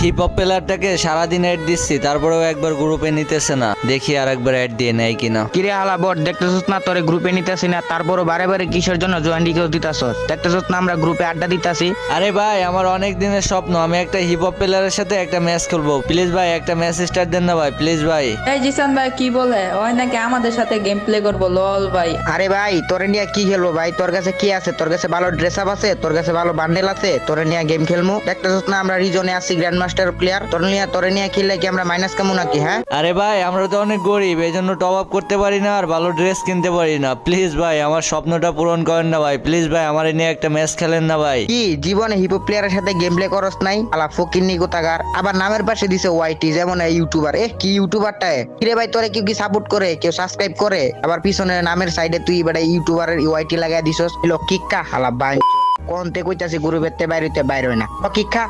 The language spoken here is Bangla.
হিপ হপ প্লেয়ারটাকে সারাদিন অ্যাড দিচ্ছি, তারপরেও একবার গ্রুপে নিতেছে না। দেখি আর একবার অ্যাড দিয়ে নেয় কিনা। কিরে হালা বট, দেখতেছস না তোরে গ্রুপে নিতেছি না, তারপরও বারে বারে কিসের জন্য জয়েন রিকোয়েস্ট দিতাছস? দেখতেছস না আমরা গ্রুপে আড্ডা দিতাছি। আরে ভাই, আমার অনেক দিনের স্বপ্ন, আমি একটা হিপ হপ প্লেয়ারের সাথে একটা ম্যাচ খেলবো। প্লিজ ভাই একটা ম্যাচ স্টার্ট দেন না ভাই, প্লিজ ভাই। এই জিসান ভাই কি বলে, ওই নাকি আমাদের সাথে গেম প্লে করবো? লল ভাই। আরে ভাই তোরে নিয়ে কি খেলবো ভাই? তোর কাছে কি আছে? তোর কাছে ভালো ড্রেস আপ আছে? তোর কাছে ভালো বান্ডেল আছে? তোরে নিয়ে গেম খেলমু? দেখতেছস না আমরা রিজনে আছি গ্র্যান্ড মাস্টার প্লেয়ার। তোরে নিয়ে খেললে কি আমরা মাইনাস কামু নাকি? হ্যাঁ আরে ভাই, আমরা তো অনেক গরিব, এই জন্য টপ আপ করতে পারি না আর ভালো ড্রেস কিনতে পারি না। প্লিজ ভাই আমার স্বপ্নটা পূরণ করেন না ভাই, প্লিজ ভাই আমার নিয়ে একটা ম্যাচ খেলেন না ভাই। কি জীবনে হিপো প্লেয়ারের সাথে গেম প্লে করস নাই? আলা ফকিন্নি কোথাকার। আবার নামের পাশে দিছে ওয়াইটি, যেমন এই ইউটিউবার। কি ইউটিউবারটা? কিরে ভাই তোরে কেউ কি সাপোর্ট করে, কেউ সাবস্ক্রাইব করে? আবার পিছনে নামের সাইডে তুই বেটা ইউটিউবারের ওয়াইটি লাগাই দিছস। এলো কিক্কা হালা বাই। কোনতে কইতাছি গ্রুপের তে বাইরে হয় না। ও কিক্কা